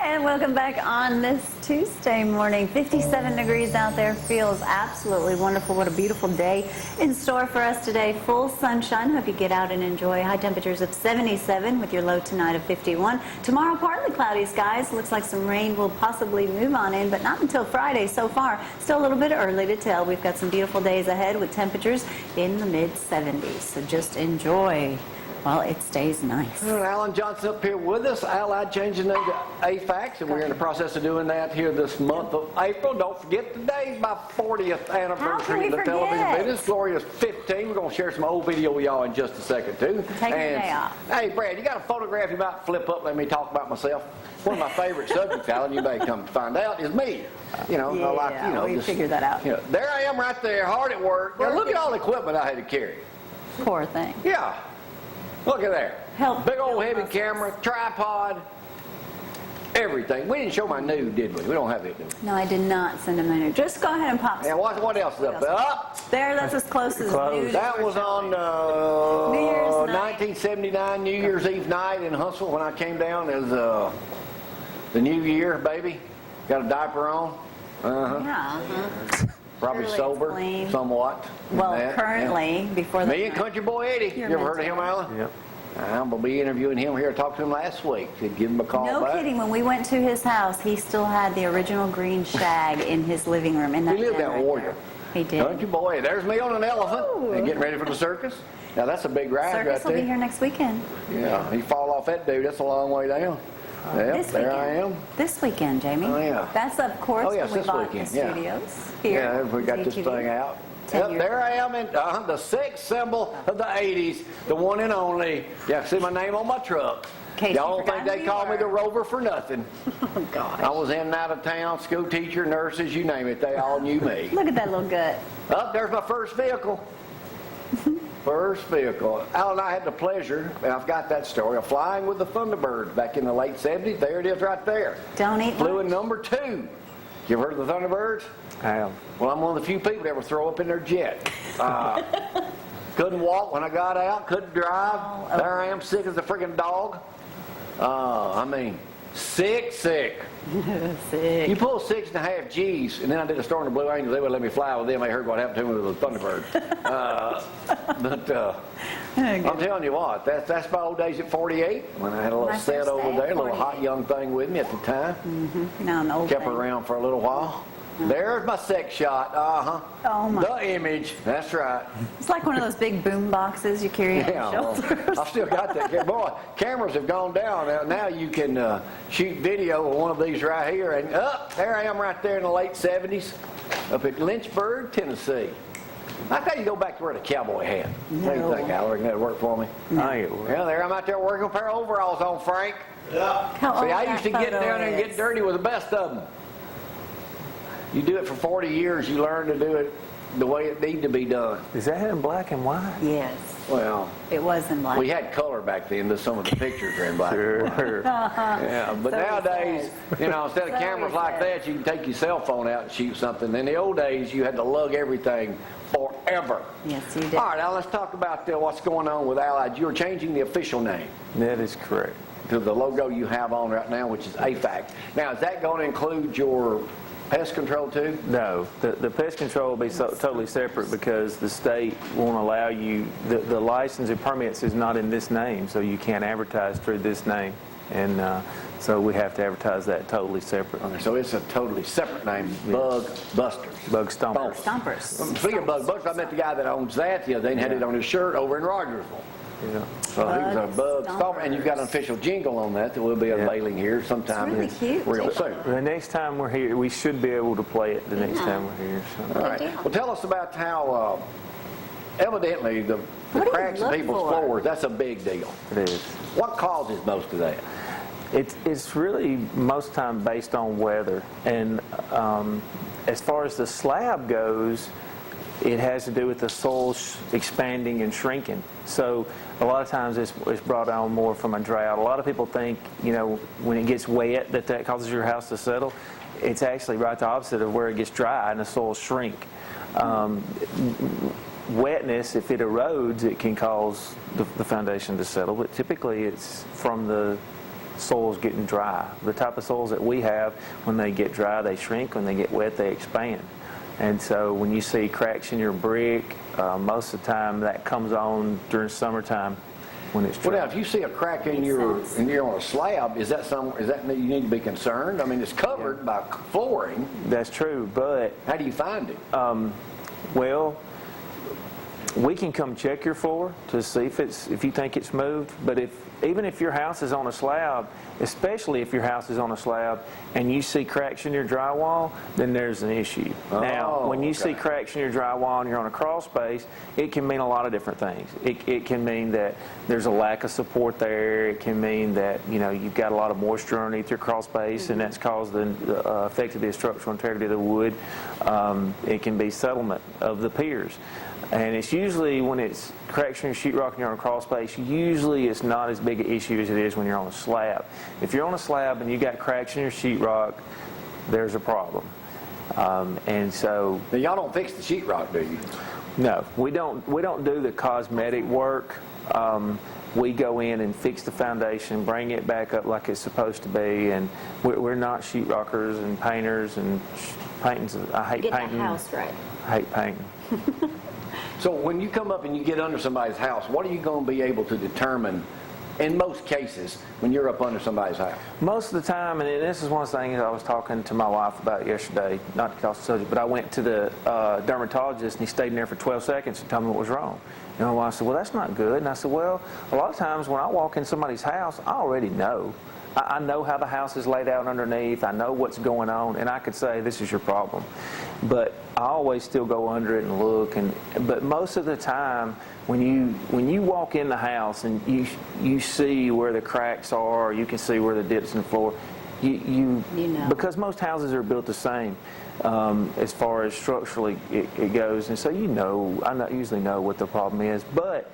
And welcome back on this Tuesday morning. 57 degrees out there, feels absolutely wonderful. What a beautiful day in store for us today. Full sunshine. Hope you get out and enjoy. High temperatures of 77 with your low tonight of 51. Tomorrow, partly cloudy skies. Looks like some rain will possibly move on in, but not until Friday so far. Still a little bit early to tell. We've got some beautiful days ahead with temperatures in the mid-70s. So just enjoy while it stays nice. Alan Johnson up here with us. Allied changing name to AFAX, and we're in the process of doing that here this month of April. Don't forget today's my 40th anniversary of the television business. Gloria's 15. We're going to share some old video with y'all in just a second, too. Take the day off. Hey, Brad, you got a photograph you might flip up, let me talk about myself? One of my favorite subjects, Alan, you may come to find out, is me. You know, yeah, like, you know, we just, figured that out. You know, there I am right there, hard at work. Now, look at all the equipment I had to carry. Poor thing. Yeah. Look at there. Big old heavy muscles. camera, tripod, everything. We didn't show my nude, did we? We don't have it, do we? No, I did not send him a nude. Just go ahead and pop. And what else is up there? There, that's as close as nude. That was on New Year's night. 1979 New Year's Eve night in Huntsville when I came down as the new year, baby. Got a diaper on. Yeah. Probably Fairly sober, clean. somewhat. Well, currently, before the Me and Country Boy Eddie. You ever heard of him, Alan? Yep. I'm going to be interviewing him here. I talked to him last week. Said give him a call No back. kidding. When we went to his house, he still had the original green shag in his living room. In that He lived den out right Warrior. there. He did. Country Boy. There's me on an elephant and getting ready for the circus. Now, that's a big ride Circus right will there. be here next weekend. Yeah, he fall off that dude. That's a long way down. Yep, This there weekend. I am. This weekend, Jamie. Oh, yeah. That's, of course, Oh, yes, when we this bought weekend, the yeah. studios here. Yeah, we got this ZTV. thing out. 10 Yep, years. there I am in the sex symbol of the 80s, the one and only. Yeah, see my name on my truck. Case Y'all you don't think forgot they who call you me the were. Rover for nothing. Oh, gosh. I was in and out of town, school teacher, nurses, you name it, they all knew me. Look at that little gut. Oh, there's my first vehicle. First vehicle. Al and I had the pleasure, and I've got that story, of flying with the Thunderbirds back in the late 70s. There it is right there. Don't eat Flew lunch. in number 2. You ever heard of the Thunderbirds? I am. Well, I'm one of the few people that ever throw up in their jet. Couldn't walk when I got out, couldn't drive. Oh, There I am, sick as a freaking dog. I mean, sick. Sick. You pull 6.5 G's, and then I did a story in the Blue Angels. They would let me fly with them. They heard what happened to me with the Thunderbird. I'm telling you what, that's my old days at 48 when I had a little My set first over day there, a at little hot 48. young thing with me at the time. Now an old Kept her thing. around for a little while. There's my sex shot. Oh, my. The image. That's right. It's like one of those big boom boxes you carry on Yeah, your well, shoulders. I've still got that. Boy, cameras have gone down. Now you can shoot video with one of these right here. And there I am right there in the late 70s up at Lynchburg, Tennessee. I thought you go back to wear the cowboy hat. What do you think, Al? That'd work for me? I ain't worried. Yeah, there I'm out there working a pair of overalls on, Frank. How See, old I that used to get photo down there and is. get dirty with the best of them. You do it for 40 years, you learn to do it the way it needs to be done. Is that in black and white? Yes, Well, it was in black. we had color back then, but some of the pictures are in black and white. Sure. Yeah, but So he nowadays, says. you know, instead of So cameras he like says. that, you can take your cell phone out and shoot something. In the old days, you had to lug everything forever. Yes, you did. All right, now let's talk about what's going on with Allied. You're changing the official name That is correct. to the logo you have on right now, which is AFAC. Now, is that going to include your pest control too? No, the pest control will be totally separate because the state won't allow you, the license and permits is not in this name, so you can't advertise through this name. And so we have to advertise that totally separate. Okay, so it's a totally separate name, Bug Busters. Bug Stompers. Stompers. Speaking of Bug Busters, I met the guy that owns that the other day and had it on his shirt over in Rogersville. Yeah. So he was a Bug Stomper, and you've got an official jingle on that we'll be unveiling here sometime It's really cute, real too. soon. The next time we're here, we should be able to play it the next time we're here. So. All right. deal. Well, tell us about how evidently the What do you cracks in look people's for? floors, that's a big deal. It is. What causes most of that? It's really most time based on weather, and as far as the slab goes, it has to do with the soil expanding and shrinking. So a lot of times it's brought on more from a drought. A lot of people think, you know, when it gets wet that causes your house to settle. It's actually right the opposite of where it gets dry and the soil shrink. Wetness, if it erodes, it can cause the foundation to settle, but typically it's from the soils getting dry. The type of soils that we have, when they get dry, they shrink. When they get wet, they expand. And so when you see cracks in your brick, most of the time that comes on during summertime when it's dry. Well, now, if you see a crack in Makes your, sense. and you're on a slab, is that you need to be concerned? I mean, it's covered by flooring. That's true, but, How do you find it? well, we can come check your floor to see if you think it's moved, but even if your house is on a slab, especially if your house is on a slab and you see cracks in your drywall, then there's an issue. Now, when you see okay. cracks in your drywall and you're on a crawl space, it can mean a lot of different things. It can mean that there's a lack of support there. It can mean that you've got a lot of moisture underneath your crawl space, and that's caused affected the structural integrity of the wood. It can be settlement of the piers. And it's usually when it's cracks in your sheetrock and you're on a crawl space, usually it's not as big an issue as it is when you're on a slab. If you're on a slab and you got cracks in your sheetrock, there's a problem. And so, Now, y'all don't fix the sheetrock, do you? no, we don't do the cosmetic work. We go in and fix the foundation, bring it back up like it's supposed to be, and we're not sheetrockers and painters and paintings. I hate Get the painting. house right. I hate painting. So when you come up and you get under somebody's house, what are you going to be able to determine in most cases when you're up under somebody's house? Most of the time, and this is one of the things I was talking to my wife about yesterday, not to cross the subject, but I went to the dermatologist and he stayed in there for 12 seconds and told me what was wrong. And my wife said, well, that's not good. And I said, well, a lot of times when I walk in somebody's house, I already know. I know how the house is laid out underneath. I know what's going on, and I could say, this is your problem. But I always still go under it and look. But most of the time, when you walk in the house and you see where the cracks are, or you can see where the dips in the floor, you know. because most houses are built the same as far as structurally it goes, and so I usually know what the problem is. But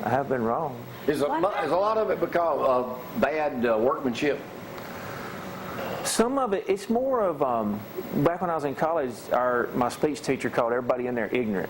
I have been wrong. Is a lot of it because of bad workmanship? Some of it, it's more of, back when I was in college, my speech teacher called everybody in there ignorant.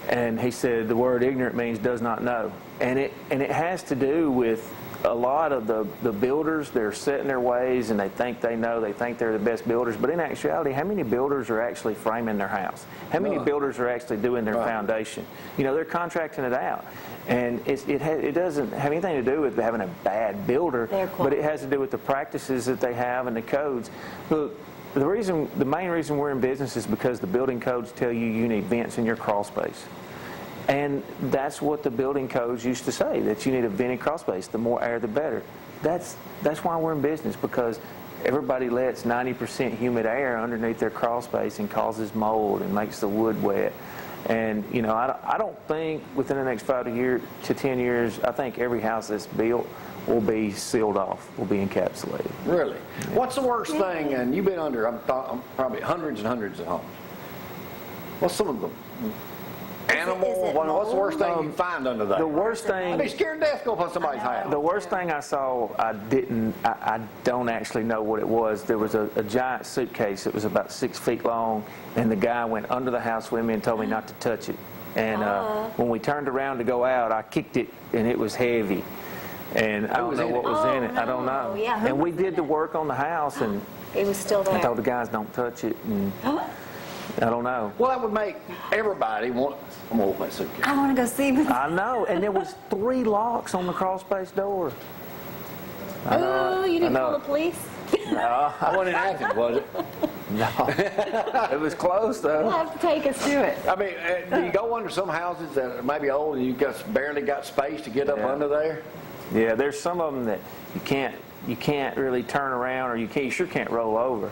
And he said the word ignorant means does not know. And it has to do with a lot of the builders. They're set in their ways and they think they know, they think they're the best builders. But in actuality, how many builders are actually framing their house? How many builders are actually doing their foundation? They're contracting it out. And it doesn't have anything to do with having a bad builder, but it has to do with the practices that they have and the codes. Look, the main reason we're in business is because the building codes tell you need vents in your crawl space. And that's what the building codes used to say, that you need a vented crawl space. The more air, the better. That's why we're in business, because everybody lets 90% humid air underneath their crawl space and causes mold and makes the wood wet. And, I don't think within the next 5 to 10 years, I think every house that's built will be sealed off, will be encapsulated. Really? Yeah. What's the worst thing, and you've been under, I'm probably hundreds and hundreds of homes. What's some of them? Animal? What's the worst thing you find under there? The worst thing... I'd be scared to death go up on somebody's house. The worst thing I saw, I don't actually know what it was. There was a giant suitcase that was about 6 feet long, and the guy went under the house with me and told me not to touch it. And when we turned around to go out, I kicked it, and it was heavy. And I don't know what was in it. I don't know. Yeah, and we did the work on the house, and it was still there. I told the guys, don't touch it. And I don't know. Well, that would make everybody want... I'm going to open that suitcase. I want to go see. I know, and there was 3 locks on the crawl space door. Oh, you didn't call the police? No, I wasn't in Athens, was it? no. It was close, though. You'll have to take us to it. I mean, do you go under some houses that may be old and you barely got space to get up under there? Yeah, there's some of them that you can't really turn around, or you sure can't roll over.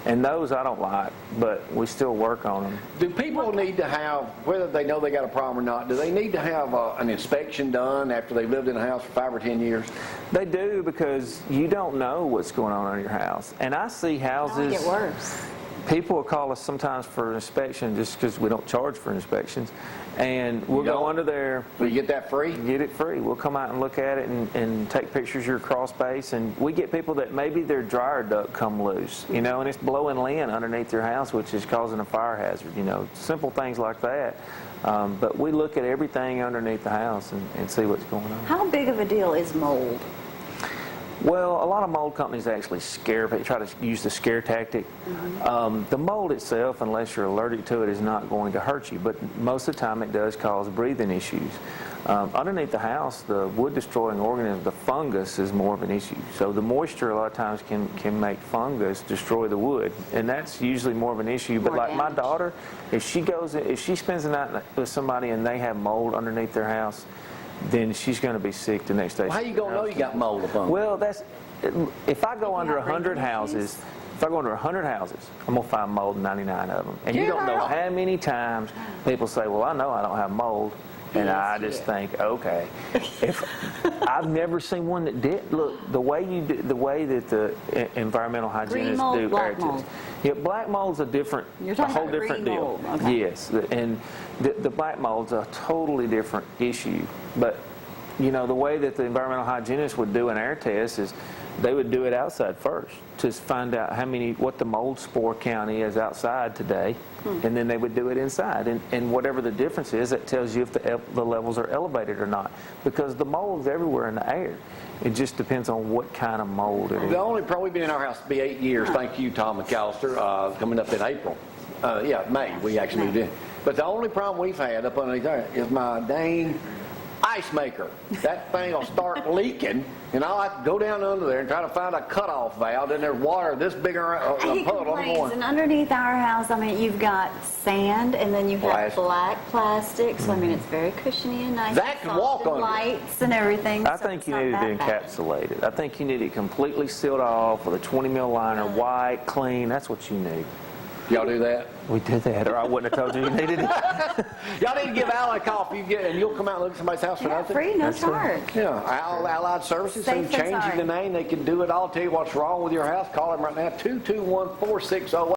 And those I don't like, but we still work on them. Do people need to have, whether they know they got a problem or not, do they need to have an inspection done after they've lived in a house for 5 or 10 years? They do, because you don't know what's going on in your house. And I see houses... It'll get worse. People will call us sometimes for an inspection just because we don't charge for inspections. And we'll go under there. So you get that free? You get it free. We'll come out and look at it and take pictures of your crawl space. And we get people that maybe their dryer duct come loose, and it's blowing lint underneath their house, which is causing a fire hazard, simple things like that. But we look at everything underneath the house and see what's going on. How big of a deal is mold? Well, a lot of mold companies actually try to use the scare tactic. The mold itself, unless you're allergic to it, is not going to hurt you, but most of the time it does cause breathing issues. Underneath the house, the wood-destroying organism, the fungus, is more of an issue. So the moisture a lot of times can make fungus destroy the wood, and that's usually more of an issue. But More like my damage. daughter, if she spends the night with somebody and they have mold underneath their house, then she's going to be sick the next day. How you gonna know you got mold up on? Well, if I go under have 100 breathing houses, if I go under 100 houses, I'm gonna find mold in 99 of them. And you don't know how many times people say, "Well, I know I don't have mold," and I just think, okay. If I've never seen one that did. Look, the way that the environmental hygienists mold, do black air tests. mold. Yeah, black mold's a You're talking whole about different green deal. mold, okay. Yes, and the black mold's a totally different issue. But the way that the environmental hygienists would do an air test is they would do it outside first to find out what the mold spore count is outside today, and then they would do it inside. And whatever the difference is, that tells you if the levels are elevated or not. Because the mold's everywhere in the air. It just depends on what kind of mold it is. The only problem, we've been in our house to be 8 years, thank you, Tom McAllister, coming up in April. May, we actually moved in. But the only problem we've had up underneath there is my dang ice maker. That thing will start leaking, and I'll have to go down under there and try to find a cutoff valve. Then there's water this big around He a puddle. I'm complains, going, and underneath our house, I mean, you've got sand, and then you have Plastic. black plastic, so I mean, it's very cushiony and nice. That can walk Frosted under it. lights and everything. I so think it's you not need to that bad. encapsulate it. I think you need it completely sealed off with a 20 mil liner, white, clean. That's what you need. y'all do that? We did that, or I wouldn't have told you you needed it. Y'all need to give Allied a call and you'll come out and look at somebody's house for Yeah, nothing. free, no That's right. charge. Yeah, Allied Services, Safe they and change you sorry. the name, they can do it all. Tell you what's wrong with your house. Call them right now, 221-4608.